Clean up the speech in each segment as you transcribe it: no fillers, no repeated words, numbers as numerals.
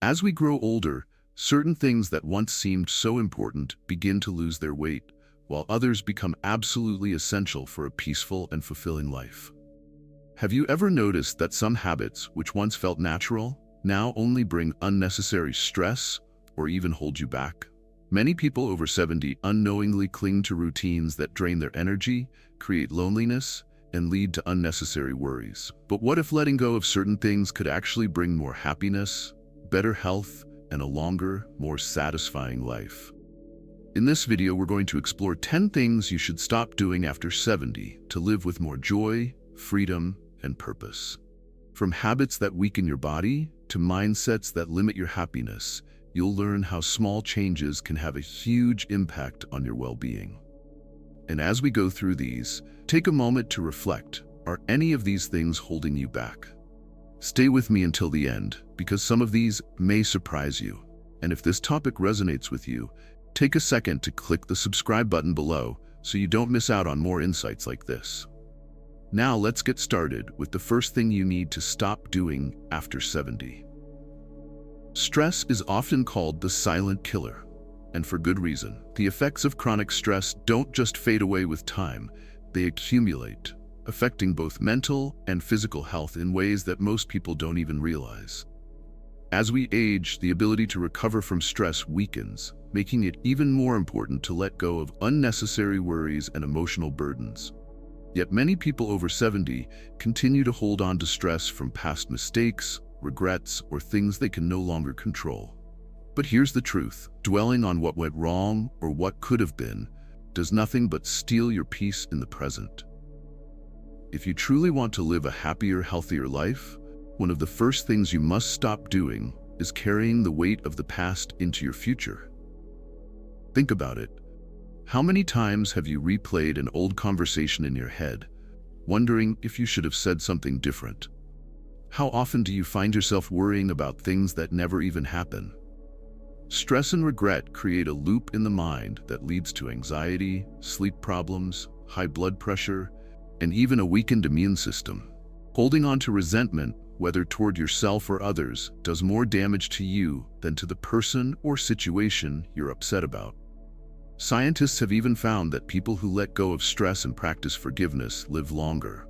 As we grow older, certain things that once seemed so important begin to lose their weight, while others become absolutely essential for a peaceful and fulfilling life. Have you ever noticed that some habits, which once felt natural, now only bring unnecessary stress or even hold you back? Many people over 70 unknowingly cling to routines that drain their energy, create loneliness, and lead to unnecessary worries. But what if letting go of certain things could actually bring more happiness, better health, and a longer, more satisfying life? In this video, we're going to explore 10 things you should stop doing after 70 to live with more joy, freedom, and purpose. From habits that weaken your body to mindsets that limit your happiness, you'll learn how small changes can have a huge impact on your well-being. And as we go through these, take a moment to reflect. Are any of these things holding you back? Stay with me until the end, because some of these may surprise you. And if this topic resonates with you, take a second to click the subscribe button below so you don't miss out on more insights like this. Now let's get started with the first thing you need to stop doing after 70. Stress is often called the silent killer, and for good reason. The effects of chronic stress don't just fade away with time, they accumulate, affecting both mental and physical health in ways that most people don't even realize. As we age, the ability to recover from stress weakens, making it even more important to let go of unnecessary worries and emotional burdens. Yet many people over 70 continue to hold on to stress from past mistakes, regrets, or things they can no longer control. But here's the truth: dwelling on what went wrong or what could have been does nothing but steal your peace in the present. If you truly want to live a happier, healthier life, one of the first things you must stop doing is carrying the weight of the past into your future. Think about it. How many times have you replayed an old conversation in your head, wondering if you should have said something different? How often do you find yourself worrying about things that never even happen? Stress and regret create a loop in the mind that leads to anxiety, sleep problems, high blood pressure, and even a weakened immune system. Holding on to resentment, whether toward yourself or others, does more damage to you than to the person or situation you're upset about. Scientists have even found that people who let go of stress and practice forgiveness live longer,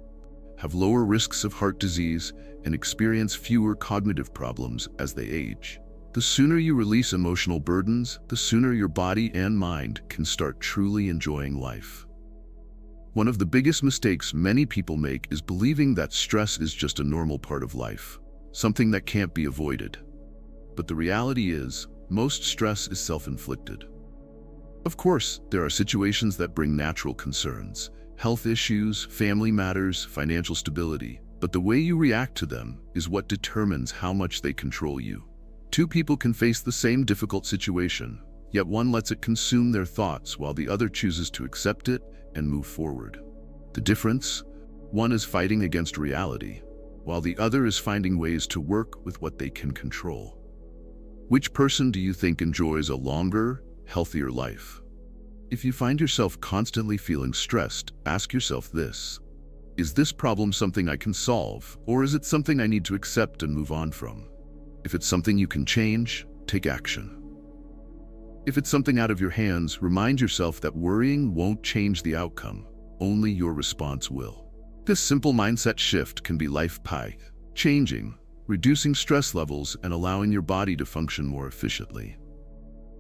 have lower risks of heart disease, and experience fewer cognitive problems as they age. The sooner you release emotional burdens, the sooner your body and mind can start truly enjoying life. One of the biggest mistakes many people make is believing that stress is just a normal part of life, something that can't be avoided. But the reality is, most stress is self-inflicted. Of course, there are situations that bring natural concerns, health issues, family matters, financial stability, but the way you react to them is what determines how much they control you. Two people can face the same difficult situation, yet one lets it consume their thoughts while the other chooses to accept it and move forward. The difference? One is fighting against reality, while the other is finding ways to work with what they can control. Which person do you think enjoys a longer, healthier life? If you find yourself constantly feeling stressed, ask yourself this: is this problem something I can solve, or is it something I need to accept and move on from? If it's something you can change, take action. If it's something out of your hands, remind yourself that worrying won't change the outcome, only your response will. This simple mindset shift can be life-changing, reducing stress levels and allowing your body to function more efficiently.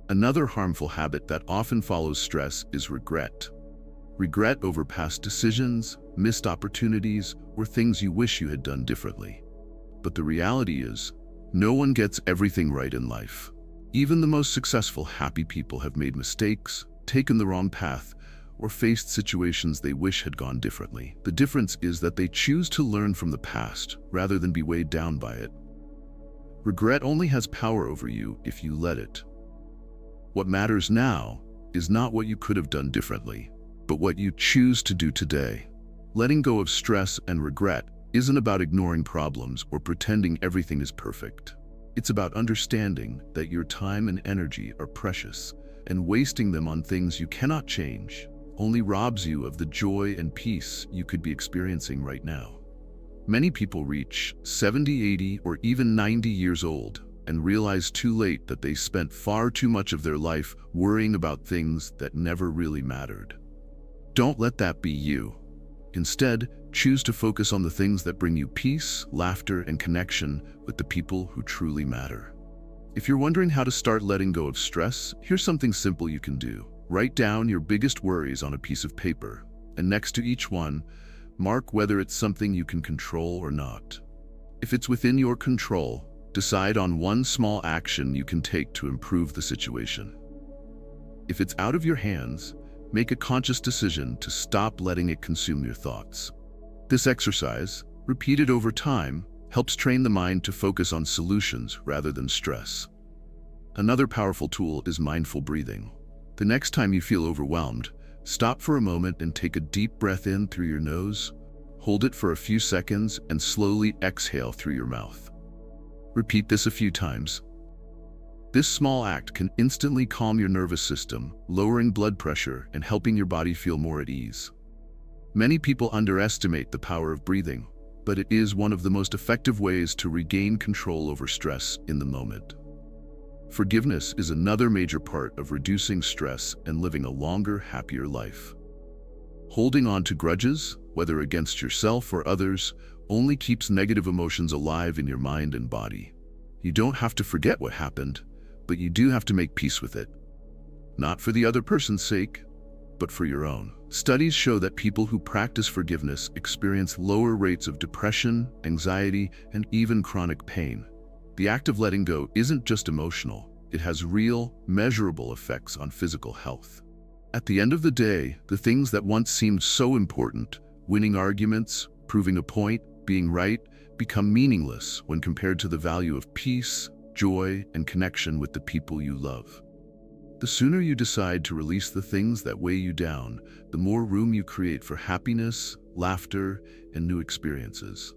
Another harmful habit that often follows stress is regret. Regret over past decisions, missed opportunities, or things you wish you had done differently. But the reality is, no one gets everything right in life. Even the most successful, happy people have made mistakes, taken the wrong path, or faced situations they wish had gone differently. The difference is that they choose to learn from the past rather than be weighed down by it. Regret only has power over you if you let it. What matters now is not what you could have done differently, but what you choose to do today. Letting go of stress and regret isn't about ignoring problems or pretending everything is perfect. It's about understanding that your time and energy are precious, and wasting them on things you cannot change only robs you of the joy and peace you could be experiencing right now. Many people reach 70, 80, or even 90 years old, and realize too late that they spent far too much of their life worrying about things that never really mattered. Don't let that be you. Instead, choose to focus on the things that bring you peace, laughter, and connection with the people who truly matter. If you're wondering how to start letting go of stress, here's something simple you can do. Write down your biggest worries on a piece of paper, and next to each one, mark whether it's something you can control or not. If it's within your control, decide on one small action you can take to improve the situation. If it's out of your hands, make a conscious decision to stop letting it consume your thoughts. This exercise, repeated over time, helps train the mind to focus on solutions rather than stress. Another powerful tool is mindful breathing. The next time you feel overwhelmed, stop for a moment and take a deep breath in through your nose, hold it for a few seconds, and slowly exhale through your mouth. Repeat this a few times. This small act can instantly calm your nervous system, lowering blood pressure and helping your body feel more at ease. Many people underestimate the power of breathing, but it is one of the most effective ways to regain control over stress in the moment. Forgiveness is another major part of reducing stress and living a longer, happier life. Holding on to grudges, whether against yourself or others, only keeps negative emotions alive in your mind and body. You don't have to forget what happened, but you do have to make peace with it. Not for the other person's sake, but for your own. Studies show that people who practice forgiveness experience lower rates of depression, anxiety, and even chronic pain. The act of letting go isn't just emotional, it has real, measurable effects on physical health. At the end of the day, the things that once seemed so important, winning arguments, proving a point, being right, become meaningless when compared to the value of peace, joy, and connection with the people you love. The sooner you decide to release the things that weigh you down, the more room you create for happiness, laughter, and new experiences.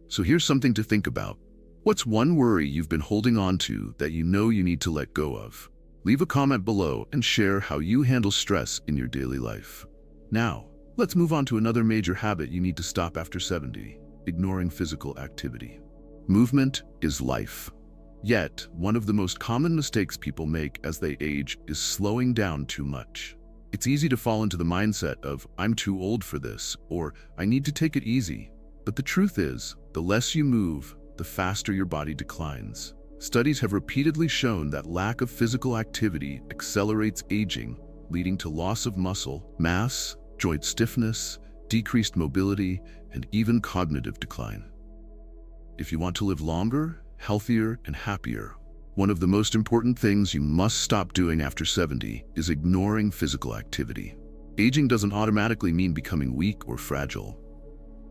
So here's something to think about. What's one worry you've been holding on to that you know you need to let go of? Leave a comment below and share how you handle stress in your daily life. Now, let's move on to another major habit you need to stop after 70, ignoring physical activity. Movement is life. Yet, one of the most common mistakes people make as they age is slowing down too much. It's easy to fall into the mindset of, "I'm too old for this," or "I need to take it easy." But the truth is, the less you move, the faster your body declines. Studies have repeatedly shown that lack of physical activity accelerates aging, leading to loss of muscle mass, joint stiffness, decreased mobility, and even cognitive decline. If you want to live longer, healthier, and happier, one of the most important things you must stop doing after 70 is ignoring physical activity. Aging doesn't automatically mean becoming weak or fragile.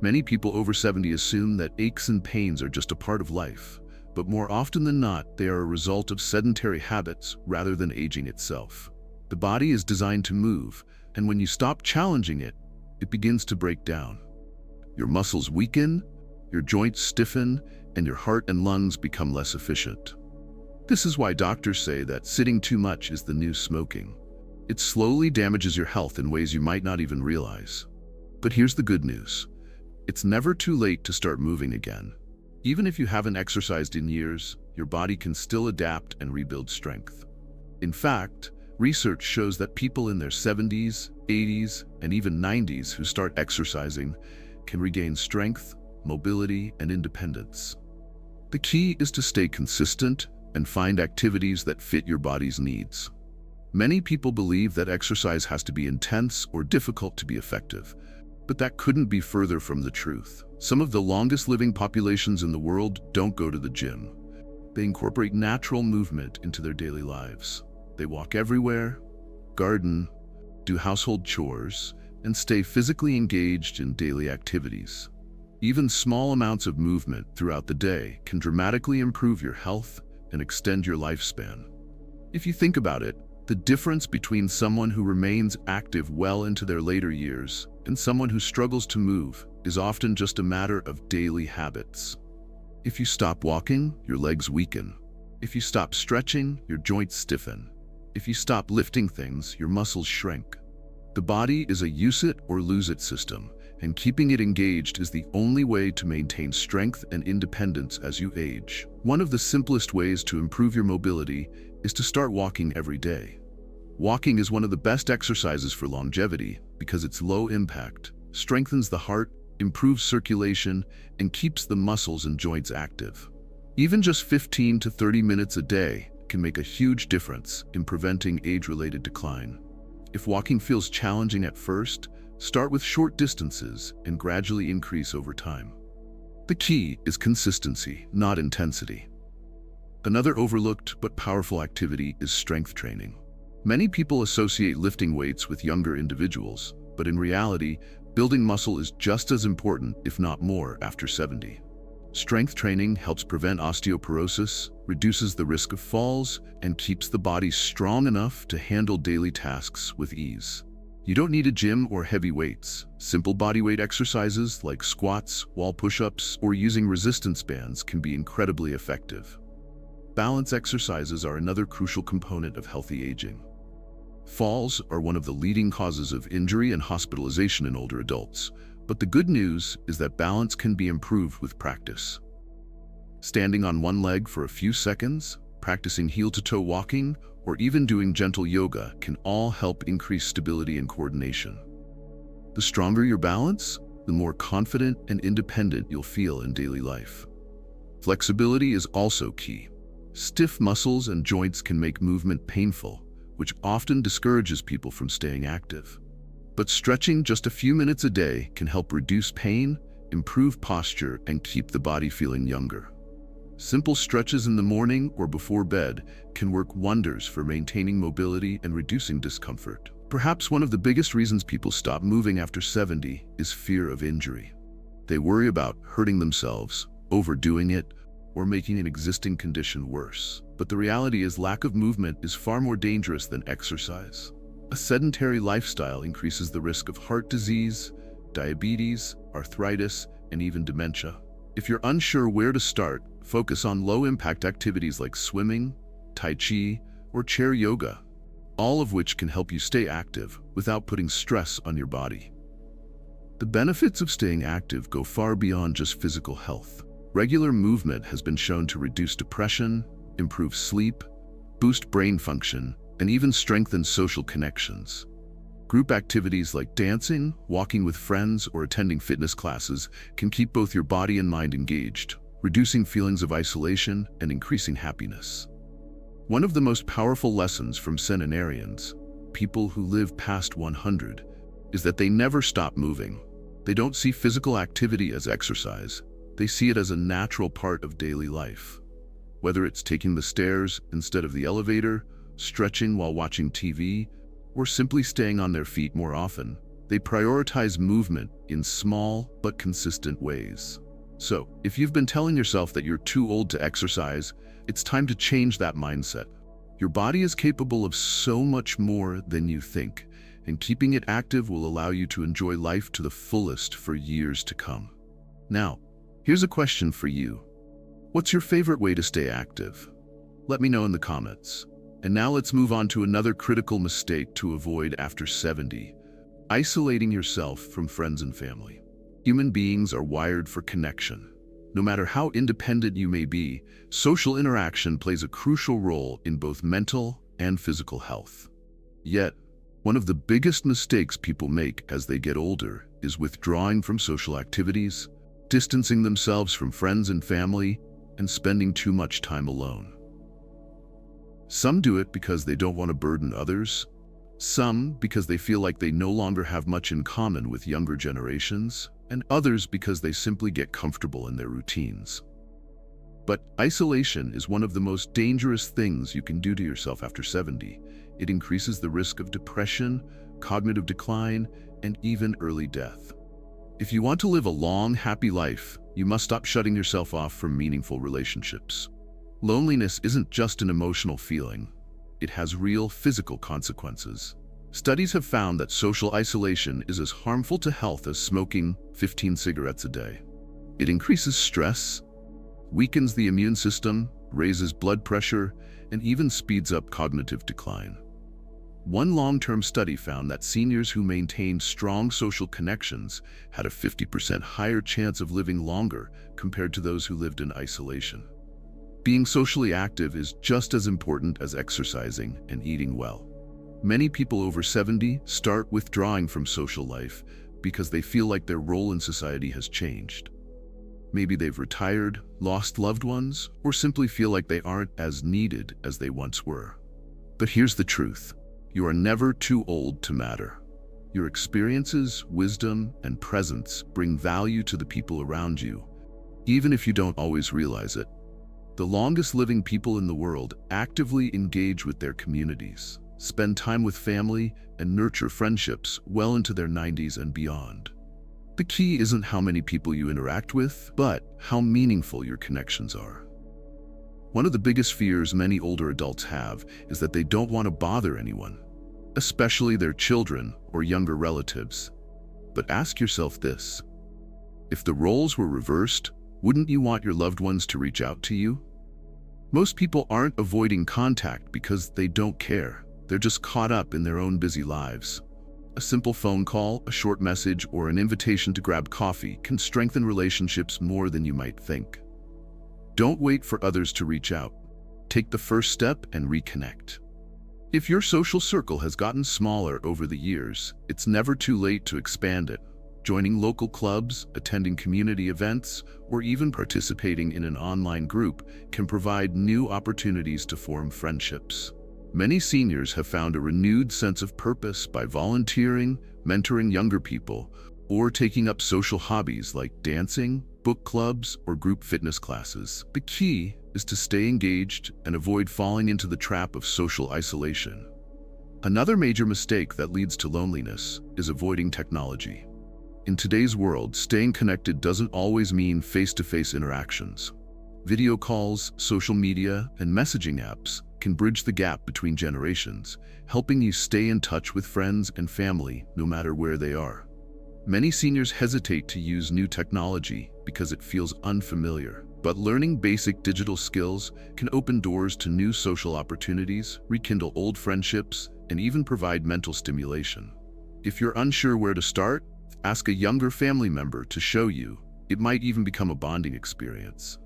Many people over 70 assume that aches and pains are just a part of life, but more often than not, they are a result of sedentary habits rather than aging itself. The body is designed to move, and when you stop challenging it, it begins to break down. Your muscles weaken, your joints stiffen, and your heart and lungs become less efficient. This is why doctors say that sitting too much is the new smoking. It slowly damages your health in ways you might not even realize. But here's the good news. It's never too late to start moving again. Even if you haven't exercised in years, your body can still adapt and rebuild strength. In fact, research shows that people in their 70s, 80s, and even 90s who start exercising can regain strength, mobility, and independence. The key is to stay consistent and find activities that fit your body's needs. Many people believe that exercise has to be intense or difficult to be effective, but that couldn't be further from the truth. Some of the longest living populations in the world don't go to the gym. They incorporate natural movement into their daily lives. They walk everywhere, garden, do household chores, and stay physically engaged in daily activities. Even small amounts of movement throughout the day can dramatically improve your health and extend your lifespan. If you think about it, the difference between someone who remains active well into their later years and someone who struggles to move is often just a matter of daily habits. If you stop walking, your legs weaken. If you stop stretching, your joints stiffen. If you stop lifting things, your muscles shrink. The body is a use it or lose it system, and keeping it engaged is the only way to maintain strength and independence as you age. One of the simplest ways to improve your mobility is to start walking every day. Walking is one of the best exercises for longevity because it's low impact, strengthens the heart, improves circulation, and keeps the muscles and joints active. Even just 15 to 30 minutes a day can make a huge difference in preventing age-related decline. If walking feels challenging at first, start with short distances and gradually increase over time. The key is consistency, not intensity. Another overlooked but powerful activity is strength training. Many people associate lifting weights with younger individuals, but in reality, building muscle is just as important, if not more, after 70. Strength training helps prevent osteoporosis, reduces the risk of falls, and keeps the body strong enough to handle daily tasks with ease. You don't need a gym or heavy weights. Simple bodyweight exercises like squats, wall push-ups, or using resistance bands can be incredibly effective. Balance exercises are another crucial component of healthy aging. Falls are one of the leading causes of injury and hospitalization in older adults, but the good news is that balance can be improved with practice. Standing on one leg for a few seconds, practicing heel-to-toe walking, or even doing gentle yoga can all help increase stability and coordination. The stronger your balance, the more confident and independent you'll feel in daily life. Flexibility is also key. Stiff muscles and joints can make movement painful, which often discourages people from staying active. But stretching just a few minutes a day can help reduce pain, improve posture, and keep the body feeling younger. Simple stretches in the morning or before bed can work wonders for maintaining mobility and reducing discomfort. Perhaps one of the biggest reasons people stop moving after 70 is fear of injury. They worry about hurting themselves, overdoing it, or making an existing condition worse. But the reality is lack of movement is far more dangerous than exercise. A sedentary lifestyle increases the risk of heart disease, diabetes, arthritis, and even dementia. If you're unsure where to start, focus on low-impact activities like swimming, tai chi, or chair yoga, all of which can help you stay active without putting stress on your body. The benefits of staying active go far beyond just physical health. Regular movement has been shown to reduce depression, improve sleep, boost brain function, and even strengthen social connections. Group activities like dancing, walking with friends, or attending fitness classes can keep both your body and mind engaged, reducing feelings of isolation and increasing happiness. One of the most powerful lessons from centenarians, people who live past 100, is that they never stop moving. They don't see physical activity as exercise. They see it as a natural part of daily life. Whether it's taking the stairs instead of the elevator, stretching while watching TV, or simply staying on their feet more often, they prioritize movement in small but consistent ways. So, if you've been telling yourself that you're too old to exercise, it's time to change that mindset. Your body is capable of so much more than you think, and keeping it active will allow you to enjoy life to the fullest for years to come. Now, here's a question for you. What's your favorite way to stay active? Let me know in the comments. And now let's move on to another critical mistake to avoid after 70: isolating yourself from friends and family. Human beings are wired for connection. No matter how independent you may be, social interaction plays a crucial role in both mental and physical health. Yet, one of the biggest mistakes people make as they get older is withdrawing from social activities, distancing themselves from friends and family, and spending too much time alone. Some do it because they don't want to burden others, some because they feel like they no longer have much in common with younger generations, and others because they simply get comfortable in their routines. But isolation is one of the most dangerous things you can do to yourself after 70. It increases the risk of depression, cognitive decline, and even early death. If you want to live a long, happy life, you must stop shutting yourself off from meaningful relationships. Loneliness isn't just an emotional feeling. It has real physical consequences. Studies have found that social isolation is as harmful to health as smoking 15 cigarettes a day. It increases stress, weakens the immune system, raises blood pressure, and even speeds up cognitive decline. One long-term study found that seniors who maintained strong social connections had a 50% higher chance of living longer compared to those who lived in isolation. Being socially active is just as important as exercising and eating well. Many people over 70 start withdrawing from social life because they feel like their role in society has changed. Maybe they've retired, lost loved ones, or simply feel like they aren't as needed as they once were. But here's the truth. You are never too old to matter. Your experiences, wisdom, and presence bring value to the people around you, even if you don't always realize it. The longest living people in the world actively engage with their communities, spend time with family, and nurture friendships well into their 90s and beyond. The key isn't how many people you interact with, but how meaningful your connections are. One of the biggest fears many older adults have is that they don't want to bother anyone, especially their children or younger relatives. But ask yourself this: if the roles were reversed, wouldn't you want your loved ones to reach out to you? Most people aren't avoiding contact because they don't care. They're just caught up in their own busy lives. A simple phone call, a short message, or an invitation to grab coffee can strengthen relationships more than you might think. Don't wait for others to reach out. Take the first step and reconnect. If your social circle has gotten smaller over the years, it's never too late to expand it. Joining local clubs, attending community events, or even participating in an online group can provide new opportunities to form friendships. Many seniors have found a renewed sense of purpose by volunteering, mentoring younger people, or taking up social hobbies like dancing, book clubs, or group fitness classes. The key is to stay engaged and avoid falling into the trap of social isolation. Another major mistake that leads to loneliness is avoiding technology. In today's world, staying connected doesn't always mean face-to-face interactions. Video calls, social media, and messaging apps can bridge the gap between generations, helping you stay in touch with friends and family no matter where they are. Many seniors hesitate to use new technology because it feels unfamiliar, but learning basic digital skills can open doors to new social opportunities, rekindle old friendships, and even provide mental stimulation. If you're unsure where to start, ask a younger family member to show you. It might even become a bonding experience.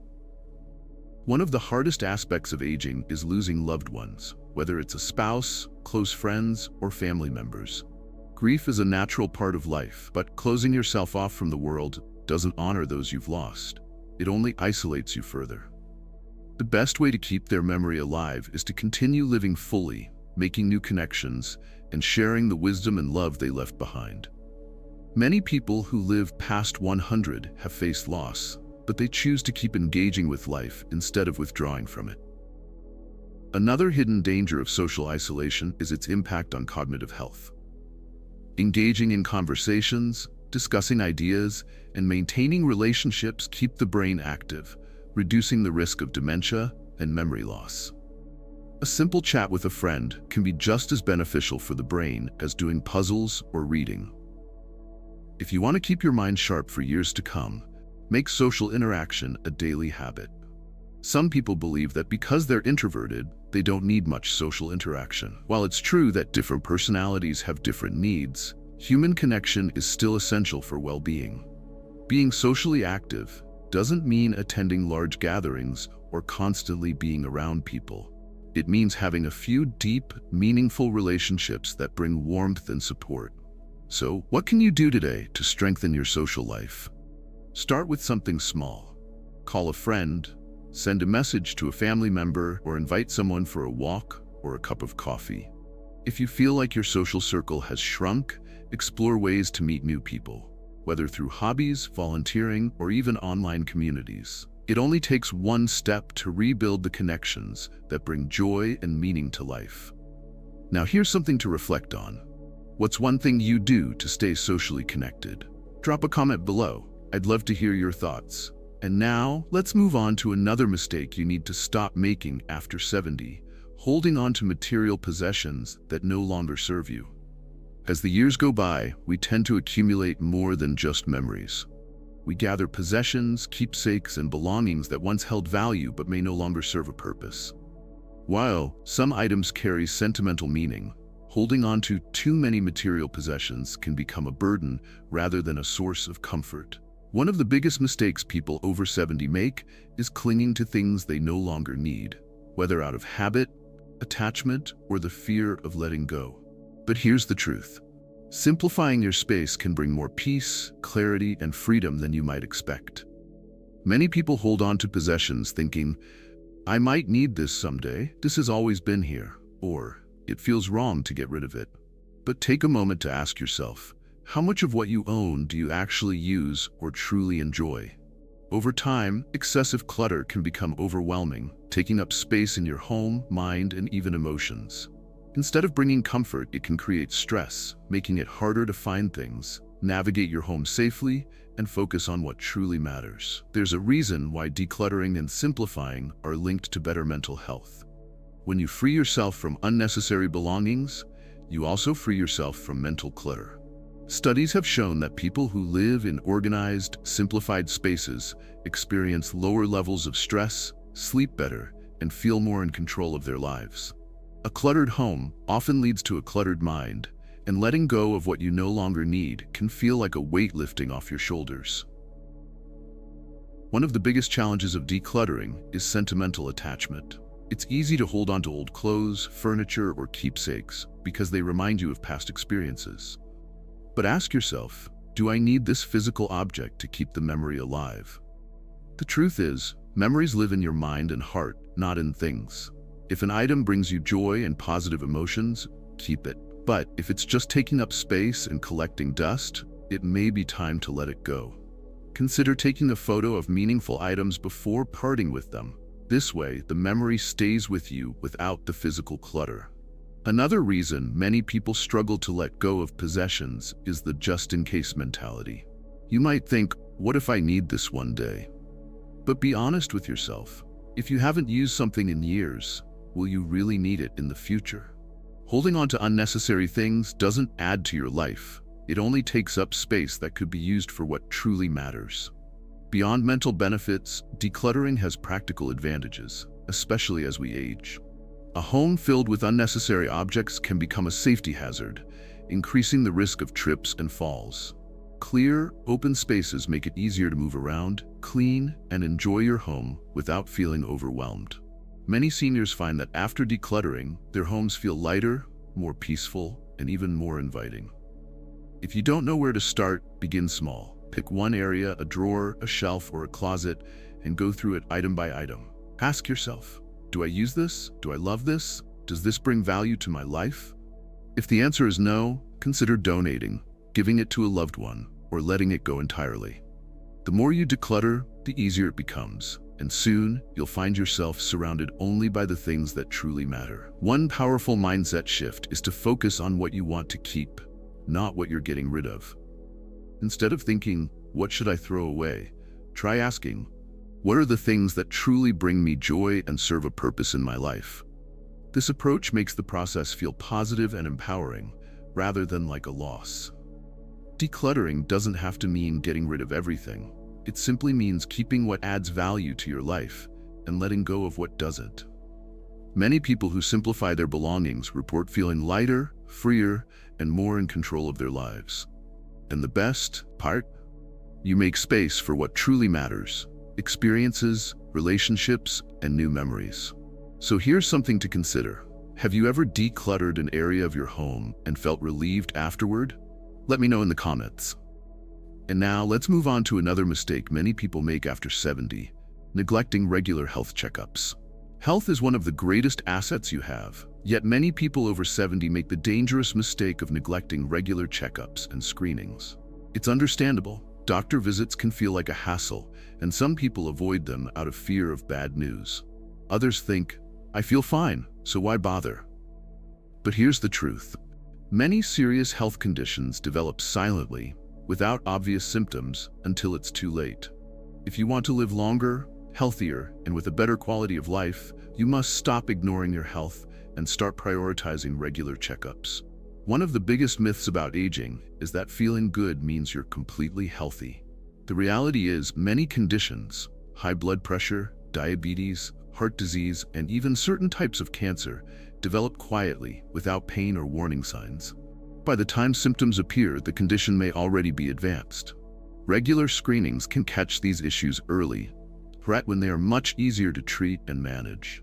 One of the hardest aspects of aging is losing loved ones, whether it's a spouse, close friends, or family members. Grief is a natural part of life, but closing yourself off from the world doesn't honor those you've lost. It only isolates you further. The best way to keep their memory alive is to continue living fully, making new connections, and sharing the wisdom and love they left behind. Many people who live past 100 have faced loss, but they choose to keep engaging with life instead of withdrawing from it. Another hidden danger of social isolation is its impact on cognitive health. Engaging in conversations, discussing ideas, and maintaining relationships keep the brain active, reducing the risk of dementia and memory loss. A simple chat with a friend can be just as beneficial for the brain as doing puzzles or reading. If you want to keep your mind sharp for years to come, make social interaction a daily habit. Some people believe that because they're introverted, they don't need much social interaction. While it's true that different personalities have different needs, human connection is still essential for well-being. Being socially active doesn't mean attending large gatherings or constantly being around people. It means having a few deep, meaningful relationships that bring warmth and support. So, what can you do today to strengthen your social life? Start with something small. Call a friend, send a message to a family member, or invite someone for a walk or a cup of coffee. If you feel like your social circle has shrunk, explore ways to meet new people, whether through hobbies, volunteering, or even online communities. It only takes one step to rebuild the connections that bring joy and meaning to life. Now here's something to reflect on. What's one thing you do to stay socially connected? Drop a comment below. I'd love to hear your thoughts. And now, let's move on to another mistake you need to stop making after 70, holding on to material possessions that no longer serve you. As the years go by, we tend to accumulate more than just memories. We gather possessions, keepsakes, and belongings that once held value but may no longer serve a purpose. While some items carry sentimental meaning, Holding on to too many material possessions can become a burden rather than a source of comfort. One of the biggest mistakes people over 70 make is clinging to things they no longer need, whether out of habit, attachment, or the fear of letting go. But here's the truth. Simplifying your space can bring more peace, clarity, and freedom than you might expect. Many people hold on to possessions thinking, "I might need this someday, this has always been here," or "it feels wrong to get rid of it." But take a moment to ask yourself, how much of what you own do you actually use or truly enjoy? Over time, excessive clutter can become overwhelming, taking up space in your home, mind, and even emotions. Instead of bringing comfort, it can create stress, making it harder to find things, navigate your home safely, and focus on what truly matters. There's a reason why decluttering and simplifying are linked to better mental health. When you free yourself from unnecessary belongings, you also free yourself from mental clutter. Studies have shown that people who live in organized, simplified spaces experience lower levels of stress, sleep better, and feel more in control of their lives. A cluttered home often leads to a cluttered mind, and letting go of what you no longer need can feel like a weight lifting off your shoulders. One of the biggest challenges of decluttering is sentimental attachment. It's easy to hold on to old clothes, furniture, or keepsakes because they remind you of past experiences. But ask yourself, do I need this physical object to keep the memory alive? The truth is, memories live in your mind and heart, not in things. If an item brings you joy and positive emotions, keep it. But if it's just taking up space and collecting dust, it may be time to let it go. Consider taking a photo of meaningful items before parting with them. This way, the memory stays with you without the physical clutter. Another reason many people struggle to let go of possessions is the just-in-case mentality. You might think, what if I need this one day? But be honest with yourself. If you haven't used something in years, will you really need it in the future? Holding on to unnecessary things doesn't add to your life. It only takes up space that could be used for what truly matters. Beyond mental benefits, decluttering has practical advantages, especially as we age. A home filled with unnecessary objects can become a safety hazard, increasing the risk of trips and falls. Clear, open spaces make it easier to move around, clean, and enjoy your home without feeling overwhelmed. Many seniors find that after decluttering, their homes feel lighter, more peaceful, and even more inviting. If you don't know where to start, begin small. Pick one area, a drawer, a shelf, or a closet, and go through it item by item. Ask yourself, do I use this? Do I love this? Does this bring value to my life? If the answer is no, consider donating, giving it to a loved one, or letting it go entirely. The more you declutter, the easier it becomes, and soon you'll find yourself surrounded only by the things that truly matter. One powerful mindset shift is to focus on what you want to keep, not what you're getting rid of. Instead of thinking, what should I throw away? Try asking, what are the things that truly bring me joy and serve a purpose in my life? This approach makes the process feel positive and empowering, rather than like a loss. Decluttering doesn't have to mean getting rid of everything. It simply means keeping what adds value to your life and letting go of what doesn't. Many people who simplify their belongings report feeling lighter, freer, and more in control of their lives. And the best part? You make space for what truly matters: experiences, relationships, and new memories. So here's something to consider. Have you ever decluttered an area of your home and felt relieved afterward? Let me know in the comments. And now let's move on to another mistake many people make after 70, neglecting regular health checkups. Health is one of the greatest assets you have, yet many people over 70 make the dangerous mistake of neglecting regular checkups and screenings. It's understandable. Doctor visits can feel like a hassle, and some people avoid them out of fear of bad news. Others think, I feel fine, so why bother? But here's the truth. Many serious health conditions develop silently, without obvious symptoms, until it's too late. If you want to live longer, healthier, and with a better quality of life, you must stop ignoring your health and start prioritizing regular checkups. One of the biggest myths about aging is that feeling good means you're completely healthy. The reality is, many conditions, high blood pressure, diabetes, heart disease, and even certain types of cancer, develop quietly, without pain or warning signs. By the time symptoms appear, the condition may already be advanced. Regular screenings can catch these issues early, right when they are much easier to treat and manage.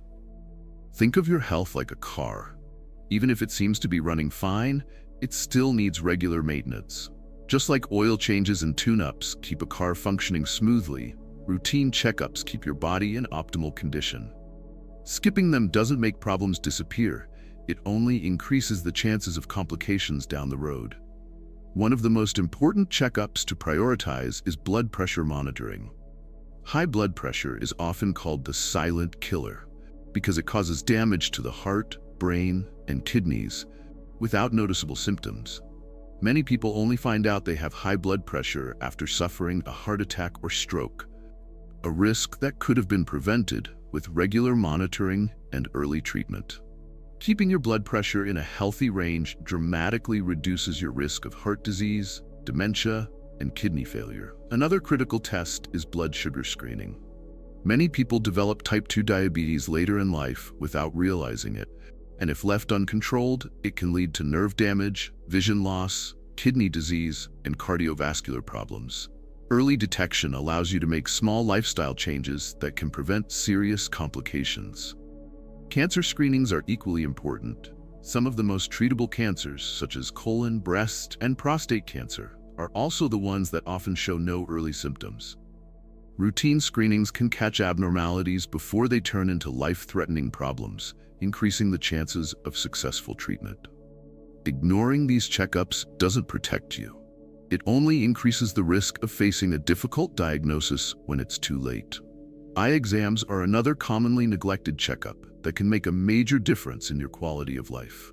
Think of your health like a car. Even if it seems to be running fine, it still needs regular maintenance. Just like oil changes and tune-ups keep a car functioning smoothly, routine checkups keep your body in optimal condition. Skipping them doesn't make problems disappear, it only increases the chances of complications down the road. One of the most important checkups to prioritize is blood pressure monitoring. High blood pressure is often called the silent killer because it causes damage to the heart, brain, and kidneys without noticeable symptoms. Many people only find out they have high blood pressure after suffering a heart attack or stroke, a risk that could have been prevented with regular monitoring and early treatment. Keeping your blood pressure in a healthy range dramatically reduces your risk of heart disease, dementia, and kidney failure. Another critical test is blood sugar screening. Many people develop type 2 diabetes later in life without realizing it, and if left uncontrolled, it can lead to nerve damage, vision loss, kidney disease, and cardiovascular problems. Early detection allows you to make small lifestyle changes that can prevent serious complications. Cancer screenings are equally important. Some of the most treatable cancers, such as colon, breast, and prostate cancer, are also the ones that often show no early symptoms. Routine screenings can catch abnormalities before they turn into life-threatening problems, increasing the chances of successful treatment. Ignoring these checkups doesn't protect you. It only increases the risk of facing a difficult diagnosis when it's too late. Eye exams are another commonly neglected checkup that can make a major difference in your quality of life.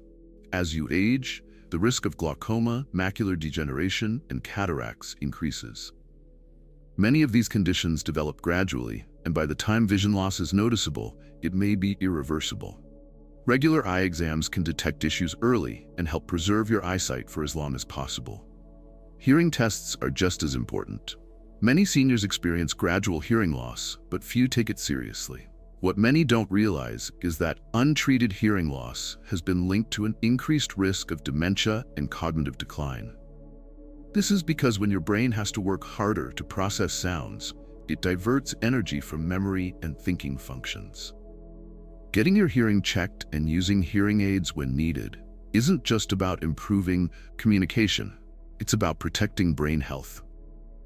As you age, the risk of glaucoma, macular degeneration, and cataracts increases. Many of these conditions develop gradually, and by the time vision loss is noticeable, it may be irreversible. Regular eye exams can detect issues early and help preserve your eyesight for as long as possible. Hearing tests are just as important. Many seniors experience gradual hearing loss, but few take it seriously. What many don't realize is that untreated hearing loss has been linked to an increased risk of dementia and cognitive decline. This is because when your brain has to work harder to process sounds, it diverts energy from memory and thinking functions. Getting your hearing checked and using hearing aids when needed isn't just about improving communication, it's about protecting brain health.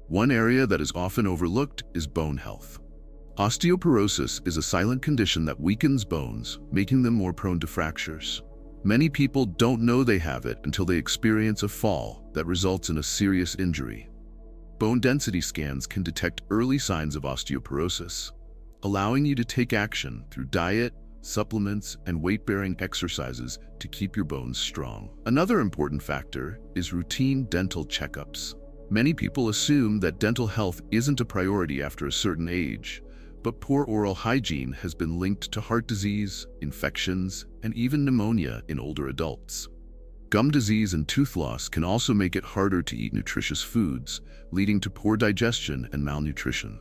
One area that is often overlooked is bone health. Osteoporosis is a silent condition that weakens bones, making them more prone to fractures. Many people don't know they have it until they experience a fall that results in a serious injury. Bone density scans can detect early signs of osteoporosis, allowing you to take action through diet, supplements, and weight-bearing exercises to keep your bones strong. Another important factor is routine dental checkups. Many people assume that dental health isn't a priority after a certain age, but poor oral hygiene has been linked to heart disease, infections, and even pneumonia in older adults. Gum disease and tooth loss can also make it harder to eat nutritious foods, leading to poor digestion and malnutrition.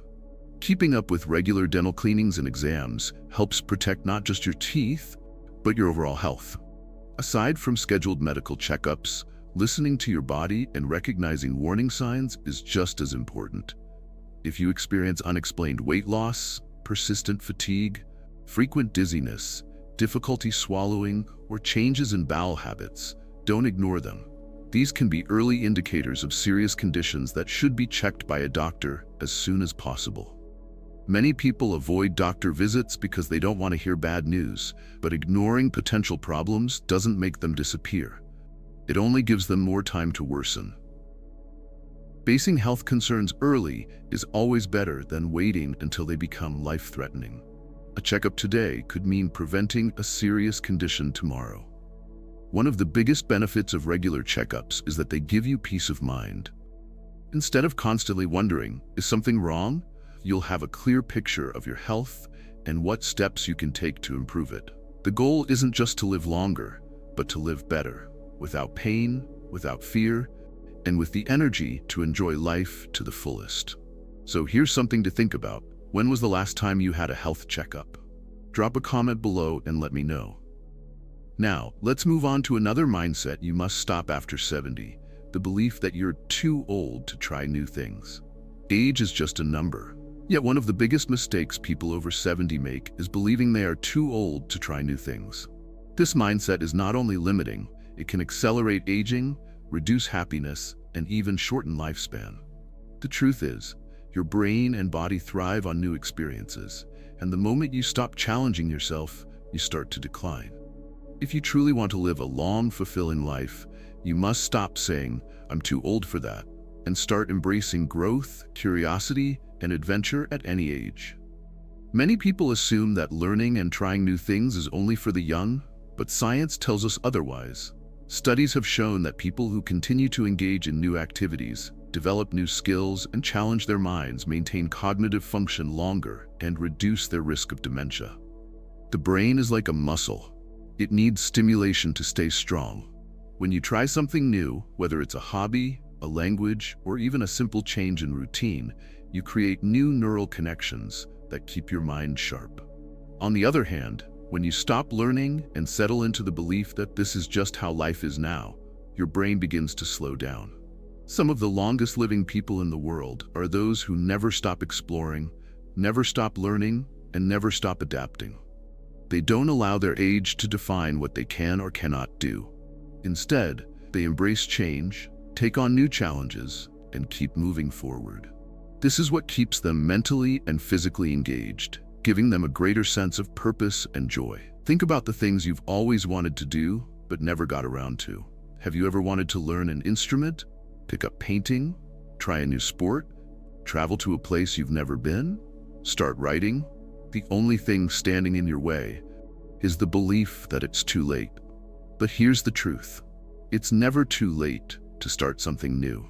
Keeping up with regular dental cleanings and exams helps protect not just your teeth, but your overall health. Aside from scheduled medical checkups, listening to your body and recognizing warning signs is just as important. If you experience unexplained weight loss, persistent fatigue, frequent dizziness, difficulty swallowing, or changes in bowel habits, don't ignore them. These can be early indicators of serious conditions that should be checked by a doctor as soon as possible. Many people avoid doctor visits because they don't want to hear bad news, but ignoring potential problems doesn't make them disappear. It only gives them more time to worsen. Facing health concerns early is always better than waiting until they become life-threatening. A checkup today could mean preventing a serious condition tomorrow. One of the biggest benefits of regular checkups is that they give you peace of mind. Instead of constantly wondering, is something wrong? You'll have a clear picture of your health and what steps you can take to improve it. The goal isn't just to live longer, but to live better, without pain, without fear, and with the energy to enjoy life to the fullest. So here's something to think about. When was the last time you had a health checkup? Drop a comment below and let me know. Now, let's move on to another mindset you must stop after 70, the belief that you're too old to try new things. Age is just a number. Yet one of the biggest mistakes people over 70 make is believing they are too old to try new things. This mindset is not only limiting, it can accelerate aging, reduce happiness, and even shorten lifespan. The truth is, your brain and body thrive on new experiences, and the moment you stop challenging yourself, you start to decline. If you truly want to live a long, fulfilling life, you must stop saying, "I'm too old for that," and start embracing growth, curiosity, and adventure at any age. Many people assume that learning and trying new things is only for the young, but science tells us otherwise. Studies have shown that people who continue to engage in new activities, develop new skills, and challenge their minds maintain cognitive function longer and reduce their risk of dementia. The brain is like a muscle. It needs stimulation to stay strong. When you try something new, whether it's a hobby, a language, or even a simple change in routine, you create new neural connections that keep your mind sharp. On the other hand, when you stop learning and settle into the belief that this is just how life is now, your brain begins to slow down. Some of the longest living people in the world are those who never stop exploring, never stop learning, and never stop adapting. They don't allow their age to define what they can or cannot do. Instead, they embrace change, take on new challenges, and keep moving forward. This is what keeps them mentally and physically engaged, giving them a greater sense of purpose and joy. Think about the things you've always wanted to do, but never got around to. Have you ever wanted to learn an instrument, pick up painting, try a new sport, travel to a place you've never been, start writing? The only thing standing in your way is the belief that it's too late. But here's the truth. It's never too late to start something new.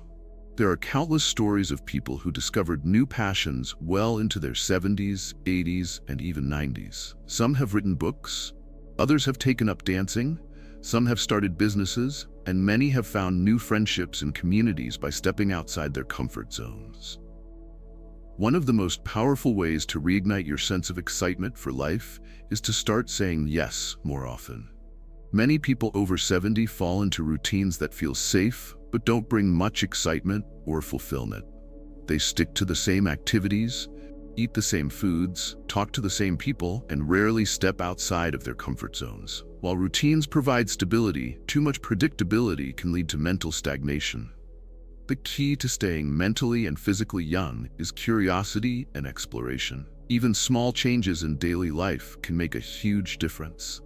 There are countless stories of people who discovered new passions well into their 70s, 80s, and even 90s. Some have written books, others have taken up dancing, some have started businesses, and many have found new friendships and communities by stepping outside their comfort zones. One of the most powerful ways to reignite your sense of excitement for life is to start saying yes more often. Many people over 70 fall into routines that feel safe but don't bring much excitement or fulfillment. They stick to the same activities, eat the same foods, talk to the same people, and rarely step outside of their comfort zones. While routines provide stability, too much predictability can lead to mental stagnation. The key to staying mentally and physically young is curiosity and exploration. Even small changes in daily life can make a huge difference.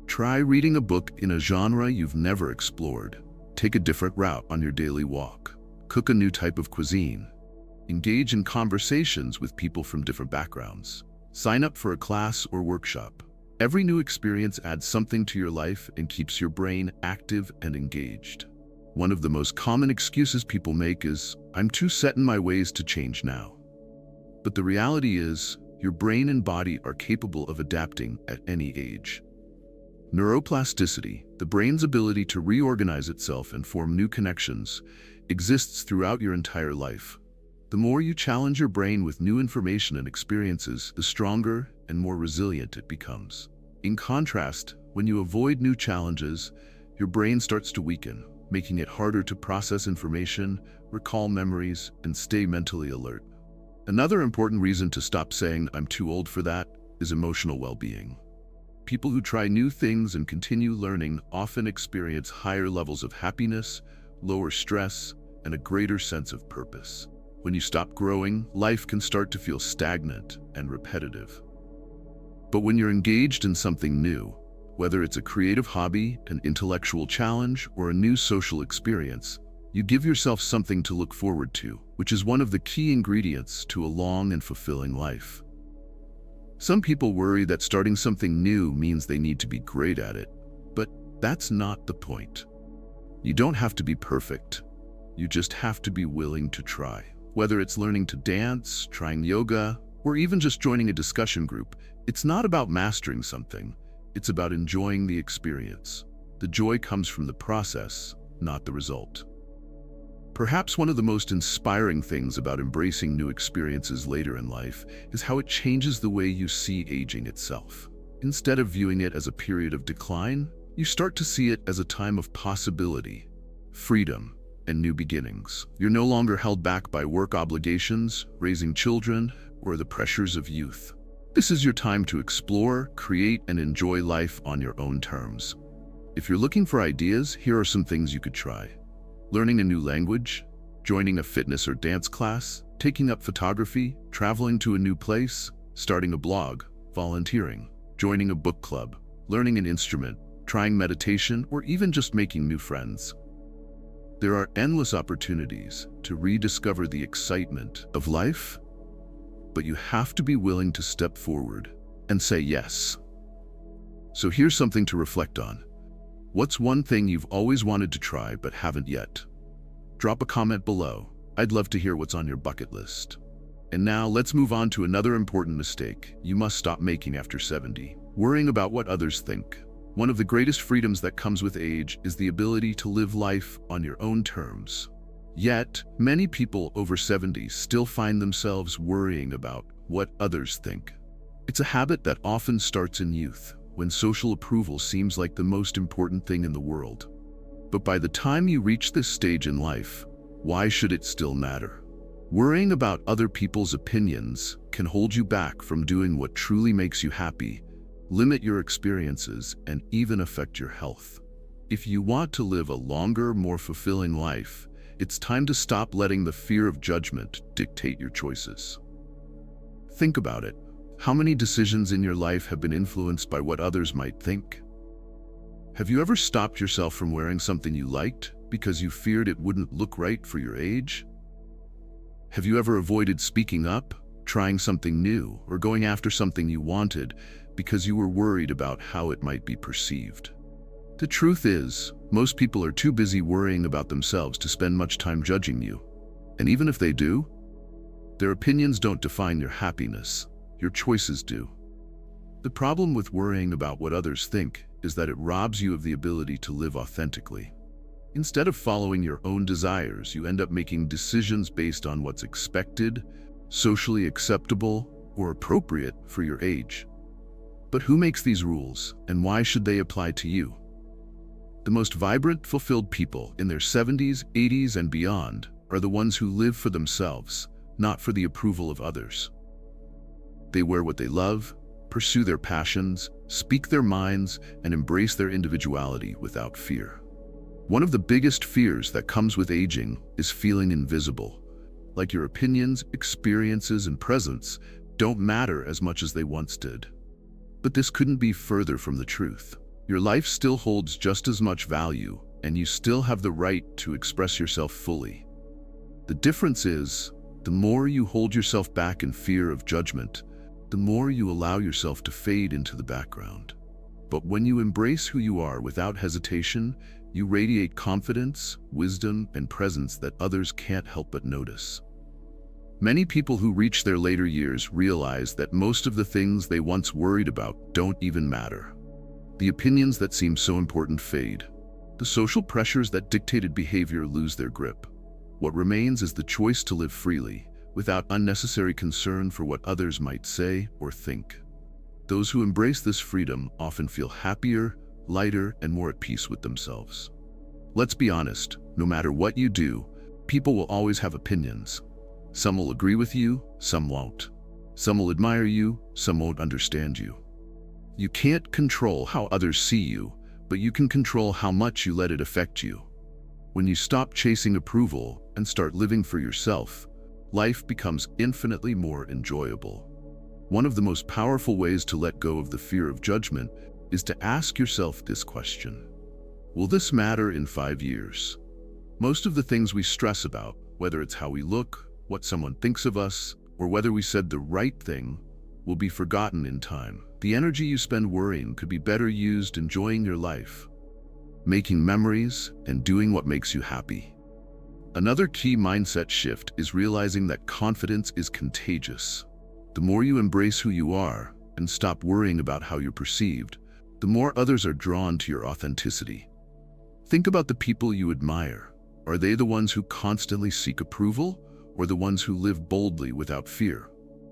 Try reading a book in a genre you've never explored. Take a different route on your daily walk. Cook a new type of cuisine. Engage in conversations with people from different backgrounds. Sign up for a class or workshop. Every new experience adds something to your life and keeps your brain active and engaged. One of the most common excuses people make is, "I'm too set in my ways to change now." But the reality is, your brain and body are capable of adapting at any age. Neuroplasticity, the brain's ability to reorganize itself and form new connections, exists throughout your entire life. The more you challenge your brain with new information and experiences, the stronger and more resilient it becomes. In contrast, when you avoid new challenges, your brain starts to weaken, making it harder to process information, recall memories, and stay mentally alert. Another important reason to stop saying, "I'm too old for that," is emotional well-being. People who try new things and continue learning often experience higher levels of happiness, lower stress, and a greater sense of purpose. When you stop growing, life can start to feel stagnant and repetitive. But when you're engaged in something new, whether it's a creative hobby, an intellectual challenge, or a new social experience, you give yourself something to look forward to, which is one of the key ingredients to a long and fulfilling life. Some people worry that starting something new means they need to be great at it, but that's not the point. You don't have to be perfect. You just have to be willing to try. Whether it's learning to dance, trying yoga, or even just joining a discussion group, it's not about mastering something. It's about enjoying the experience. The joy comes from the process, not the result. Perhaps one of the most inspiring things about embracing new experiences later in life is how it changes the way you see aging itself. Instead of viewing it as a period of decline, you start to see it as a time of possibility, freedom, and new beginnings. You're no longer held back by work obligations, raising children, or the pressures of youth. This is your time to explore, create, and enjoy life on your own terms. If you're looking for ideas, here are some things you could try. Learning a new language, joining a fitness or dance class, taking up photography, traveling to a new place, starting a blog, volunteering, joining a book club, learning an instrument, trying meditation, or even just making new friends. There are endless opportunities to rediscover the excitement of life, but you have to be willing to step forward and say yes. So here's something to reflect on. What's one thing you've always wanted to try but haven't yet? Drop a comment below. I'd love to hear what's on your bucket list. And now let's move on to another important mistake you must stop making after 70. Worrying about what others think. One of the greatest freedoms that comes with age is the ability to live life on your own terms. Yet, many people over 70 still find themselves worrying about what others think. It's a habit that often starts in youth, when social approval seems like the most important thing in the world. But by the time you reach this stage in life, why should it still matter? Worrying about other people's opinions can hold you back from doing what truly makes you happy, limit your experiences, and even affect your health. If you want to live a longer, more fulfilling life, it's time to stop letting the fear of judgment dictate your choices. Think about it. How many decisions in your life have been influenced by what others might think? Have you ever stopped yourself from wearing something you liked because you feared it wouldn't look right for your age? Have you ever avoided speaking up, trying something new, or going after something you wanted because you were worried about how it might be perceived? The truth is, most people are too busy worrying about themselves to spend much time judging you. And even if they do, their opinions don't define your happiness. Your choices do. The problem with worrying about what others think is that it robs you of the ability to live authentically. Instead of following your own desires, you end up making decisions based on what's expected, socially acceptable, or appropriate for your age. But who makes these rules, and why should they apply to you? The most vibrant, fulfilled people in their 70s, 80s, and beyond are the ones who live for themselves, not for the approval of others. They wear what they love, pursue their passions, speak their minds, and embrace their individuality without fear. One of the biggest fears that comes with aging is feeling invisible, like your opinions, experiences, and presence don't matter as much as they once did. But this couldn't be further from the truth. Your life still holds just as much value, and you still have the right to express yourself fully. The difference is, the more you hold yourself back in fear of judgment, the more you allow yourself to fade into the background. But when you embrace who you are without hesitation, you radiate confidence, wisdom, and presence that others can't help but notice. Many people who reach their later years realize that most of the things they once worried about don't even matter. The opinions that seemed so important fade. The social pressures that dictated behavior lose their grip. What remains is the choice to live freely, without unnecessary concern for what others might say or think. Those who embrace this freedom often feel happier, lighter, and more at peace with themselves. Let's be honest, no matter what you do, people will always have opinions. Some will agree with you, some won't. Some will admire you, some won't understand you. You can't control how others see you, but you can control how much you let it affect you. When you stop chasing approval and start living for yourself, life becomes infinitely more enjoyable. One of the most powerful ways to let go of the fear of judgment is to ask yourself this question: will this matter in 5 years? Most of the things we stress about, whether it's how we look, what someone thinks of us, or whether we said the right thing, will be forgotten in time. The energy you spend worrying could be better used enjoying your life, making memories, and doing what makes you happy. Another key mindset shift is realizing that confidence is contagious. The more you embrace who you are and stop worrying about how you're perceived, the more others are drawn to your authenticity. Think about the people you admire. Are they the ones who constantly seek approval, or the ones who live boldly without fear?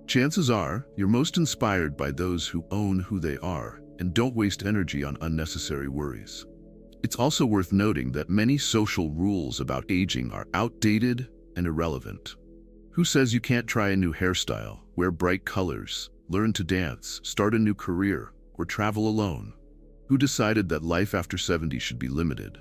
Chances are, you're most inspired by those who own who they are and don't waste energy on unnecessary worries. It's also worth noting that many social rules about aging are outdated and irrelevant. Who says you can't try a new hairstyle, wear bright colors, learn to dance, start a new career, or travel alone? Who decided that life after 70 should be limited?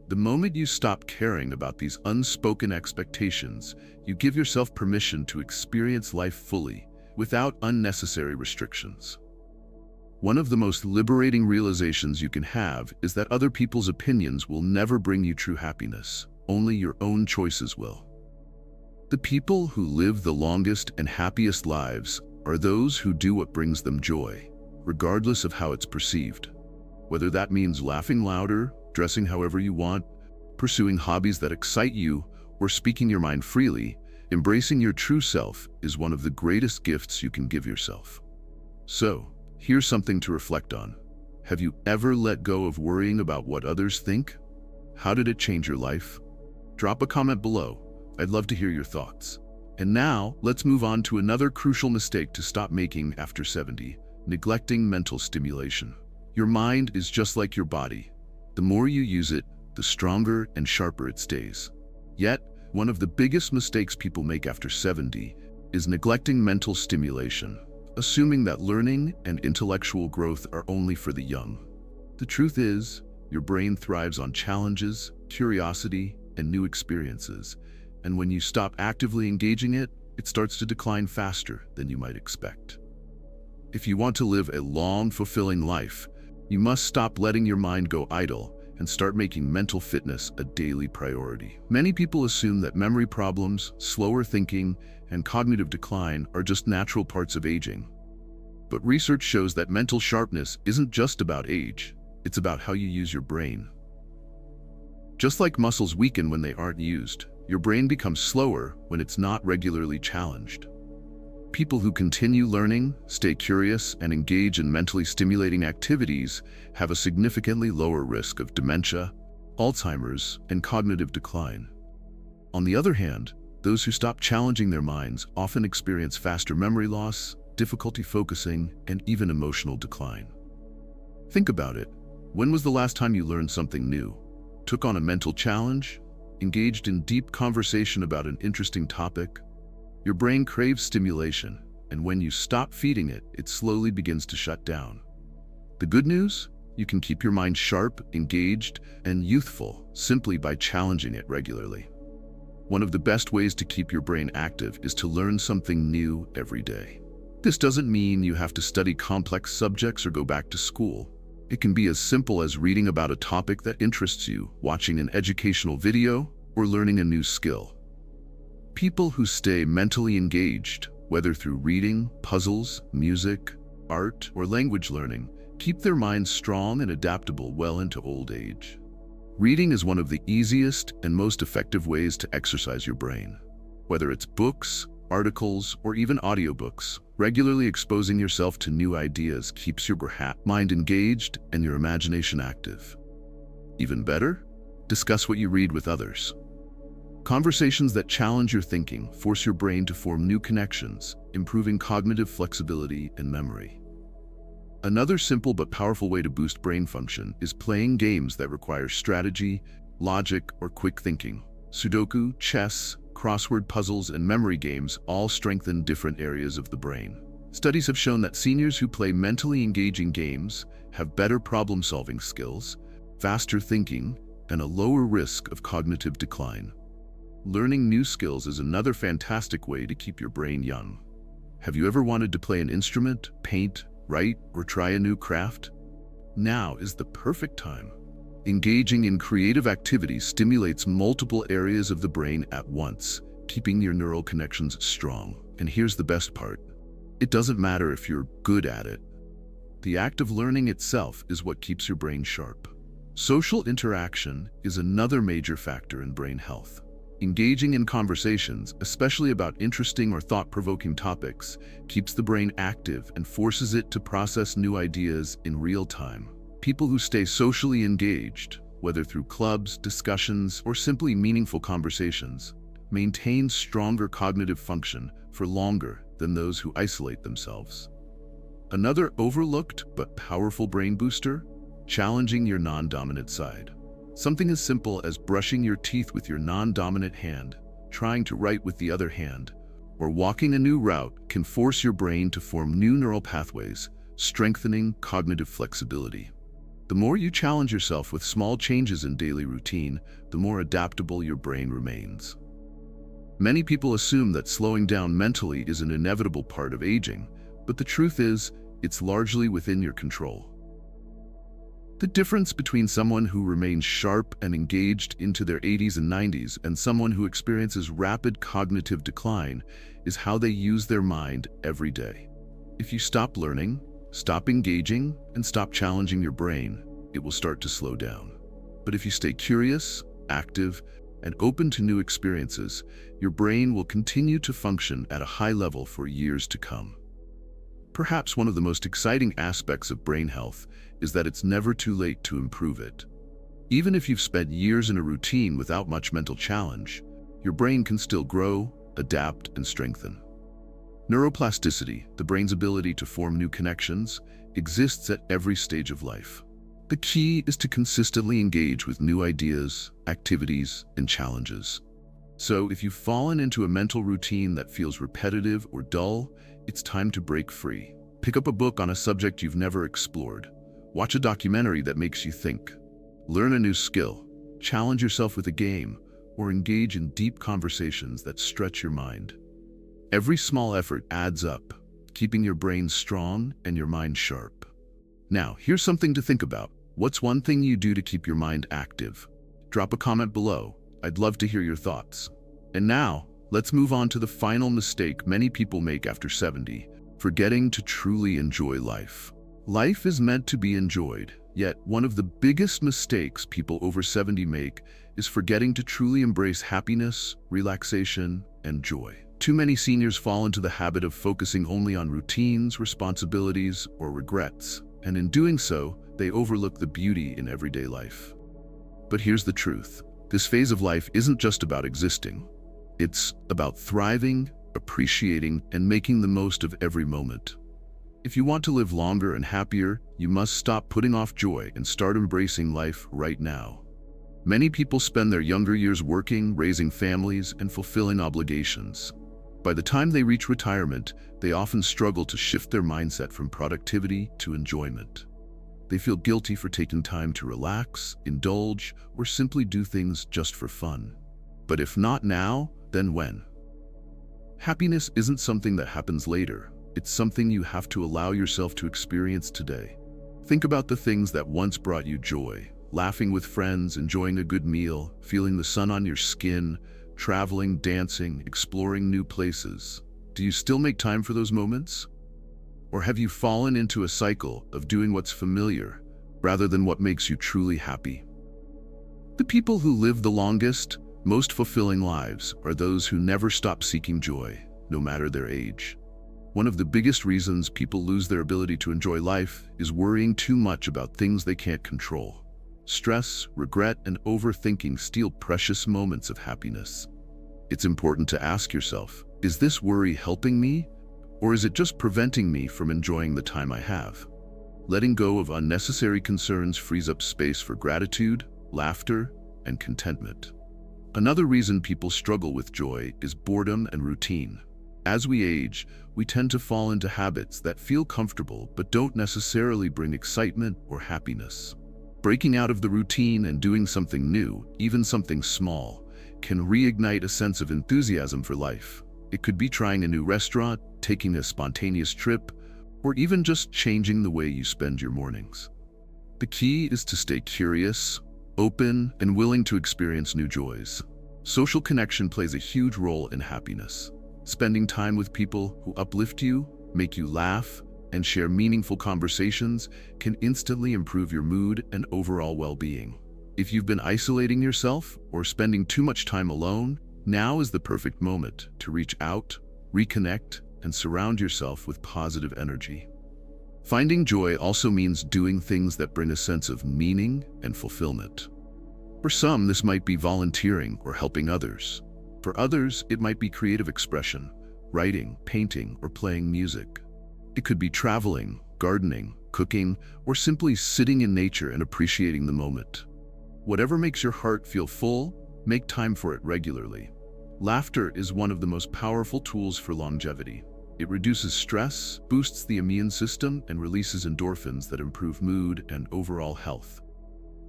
The moment you stop caring about these unspoken expectations, you give yourself permission to experience life fully, without unnecessary restrictions. One of the most liberating realizations you can have is that other people's opinions will never bring you true happiness. Only your own choices will. The people who live the longest and happiest lives are those who do what brings them joy, regardless of how it's perceived. Whether that means laughing louder, dressing however you want, pursuing hobbies that excite you, or speaking your mind freely, embracing your true self is one of the greatest gifts you can give yourself. So, here's something to reflect on. Have you ever let go of worrying about what others think? How did it change your life? Drop a comment below. I'd love to hear your thoughts. And now, let's move on to another crucial mistake to stop making after 70, neglecting mental stimulation. Your mind is just like your body. The more you use it, the stronger and sharper it stays. Yet, one of the biggest mistakes people make after 70 is neglecting mental stimulation, assuming that learning and intellectual growth are only for the young. The truth is, your brain thrives on challenges, curiosity, and new experiences. And when you stop actively engaging it, it starts to decline faster than you might expect. If you want to live a long, fulfilling life, you must stop letting your mind go idle and start making mental fitness a daily priority. Many people assume that memory problems, slower thinking, and cognitive decline are just natural parts of aging. But research shows that mental sharpness isn't just about age, it's about how you use your brain. Just like muscles weaken when they aren't used, your brain becomes slower when it's not regularly challenged. People who continue learning, stay curious, and engage in mentally stimulating activities have a significantly lower risk of dementia, Alzheimer's, and cognitive decline. On the other hand, those who stop challenging their minds often experience faster memory loss, difficulty focusing, and even emotional decline. Think about it. When was the last time you learned something new? Took on a mental challenge? Engaged in deep conversation about an interesting topic? Your brain craves stimulation, and when you stop feeding it, it slowly begins to shut down. The good news? You can keep your mind sharp, engaged, and youthful simply by challenging it regularly. One of the best ways to keep your brain active is to learn something new every day. This doesn't mean you have to study complex subjects or go back to school. It can be as simple as reading about a topic that interests you, watching an educational video, or learning a new skill. People who stay mentally engaged, whether through reading, puzzles, music, art, or language learning, keep their minds strong and adaptable well into old age. Reading is one of the easiest and most effective ways to exercise your brain. Whether it's books, articles, or even audiobooks, regularly exposing yourself to new ideas keeps your mind engaged and your imagination active. Even better, discuss what you read with others. Conversations that challenge your thinking force your brain to form new connections, improving cognitive flexibility and memory. Another simple but powerful way to boost brain function is playing games that require strategy, logic, or quick thinking. Sudoku, chess, crossword puzzles, and memory games all strengthen different areas of the brain. Studies have shown that seniors who play mentally engaging games have better problem-solving skills, faster thinking, and a lower risk of cognitive decline. Learning new skills is another fantastic way to keep your brain young. Have you ever wanted to play an instrument, paint, write, or try a new craft? Now is the perfect time. Engaging in creative activities stimulates multiple areas of the brain at once, keeping your neural connections strong. And here's the best part. It doesn't matter if you're good at it. The act of learning itself is what keeps your brain sharp. Social interaction is another major factor in brain health. Engaging in conversations, especially about interesting or thought-provoking topics, keeps the brain active and forces it to process new ideas in real time. People who stay socially engaged, whether through clubs, discussions, or simply meaningful conversations, maintain stronger cognitive function for longer than those who isolate themselves. Another overlooked but powerful brain booster: challenging your non-dominant side. Something as simple as brushing your teeth with your non-dominant hand, trying to write with the other hand, or walking a new route can force your brain to form new neural pathways, strengthening cognitive flexibility. The more you challenge yourself with small changes in daily routine, the more adaptable your brain remains. Many people assume that slowing down mentally is an inevitable part of aging, but the truth is, it's largely within your control. The difference between someone who remains sharp and engaged into their 80s and 90s and someone who experiences rapid cognitive decline is how they use their mind every day. If you stop learning, stop engaging, and stop challenging your brain, it will start to slow down. But if you stay curious, active, and open to new experiences, your brain will continue to function at a high level for years to come. Perhaps one of the most exciting aspects of brain health is that it's never too late to improve it. Even if you've spent years in a routine without much mental challenge, your brain can still grow, adapt, and strengthen. Neuroplasticity, the brain's ability to form new connections, exists at every stage of life. The key is to consistently engage with new ideas, activities, and challenges. So if you've fallen into a mental routine that feels repetitive or dull, it's time to break free. Pick up a book on a subject you've never explored. Watch a documentary that makes you think. Learn a new skill. Challenge yourself with a game, or engage in deep conversations that stretch your mind. Every small effort adds up, keeping your brain strong and your mind sharp. Now, here's something to think about. What's one thing you do to keep your mind active? Drop a comment below. I'd love to hear your thoughts. And now, let's move on to the final mistake many people make after 70, forgetting to truly enjoy life. Life is meant to be enjoyed, yet one of the biggest mistakes people over 70 make is forgetting to truly embrace happiness, relaxation, and joy. Too many seniors fall into the habit of focusing only on routines, responsibilities, or regrets, and in doing so, they overlook the beauty in everyday life. But here's the truth. This phase of life isn't just about existing. It's about thriving, appreciating, and making the most of every moment. If you want to live longer and happier, you must stop putting off joy and start embracing life right now. Many people spend their younger years working, raising families, and fulfilling obligations. By the time they reach retirement, they often struggle to shift their mindset from productivity to enjoyment. They feel guilty for taking time to relax, indulge, or simply do things just for fun. But if not now, then when? Happiness isn't something that happens later. It's something you have to allow yourself to experience today. Think about the things that once brought you joy: laughing with friends, enjoying a good meal, feeling the sun on your skin, traveling, dancing, exploring new places. Do you still make time for those moments? Or have you fallen into a cycle of doing what's familiar rather than what makes you truly happy? The people who live the longest, most fulfilling lives are those who never stop seeking joy, no matter their age. One of the biggest reasons people lose their ability to enjoy life is worrying too much about things they can't control. Stress, regret, and overthinking steal precious moments of happiness. It's important to ask yourself, is this worry helping me, or is it just preventing me from enjoying the time I have? Letting go of unnecessary concerns frees up space for gratitude, laughter, and contentment. Another reason people struggle with joy is boredom and routine. As we age, we tend to fall into habits that feel comfortable but don't necessarily bring excitement or happiness. Breaking out of the routine and doing something new, even something small, can reignite a sense of enthusiasm for life. It could be trying a new restaurant, taking a spontaneous trip, or even just changing the way you spend your mornings. The key is to stay curious, open, and willing to experience new joys. Social connection plays a huge role in happiness. Spending time with people who uplift you, make you laugh, and share meaningful conversations can instantly improve your mood and overall well-being. If you've been isolating yourself or spending too much time alone, now is the perfect moment to reach out, reconnect, and surround yourself with positive energy. Finding joy also means doing things that bring a sense of meaning and fulfillment. For some, this might be volunteering or helping others. For others, it might be creative expression, writing, painting, or playing music. It could be traveling, gardening, cooking, or simply sitting in nature and appreciating the moment. Whatever makes your heart feel full, make time for it regularly. Laughter is one of the most powerful tools for longevity. It reduces stress, boosts the immune system, and releases endorphins that improve mood and overall health.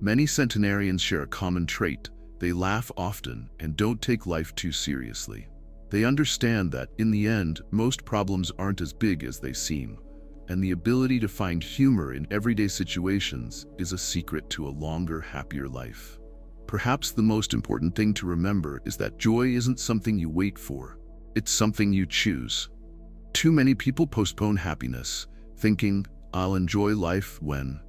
Many centenarians share a common trait. They laugh often and don't take life too seriously. They understand that, in the end, most problems aren't as big as they seem, and the ability to find humor in everyday situations is a secret to a longer, happier life. Perhaps the most important thing to remember is that joy isn't something you wait for, it's something you choose. Too many people postpone happiness, thinking, "I'll enjoy life when."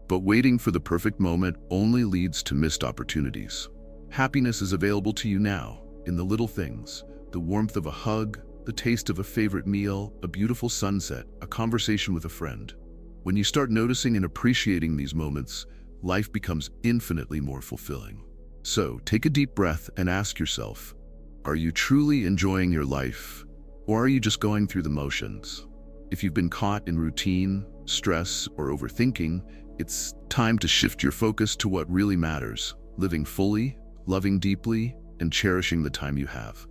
But waiting for the perfect moment only leads to missed opportunities. Happiness is available to you now, in the little things: the warmth of a hug, the taste of a favorite meal, a beautiful sunset, a conversation with a friend. When you start noticing and appreciating these moments, life becomes infinitely more fulfilling. So, take a deep breath and ask yourself, are you truly enjoying your life, or are you just going through the motions? If you've been caught in routine, stress, or overthinking, it's time to shift your focus to what really matters: living fully, loving deeply, and cherishing the time you have.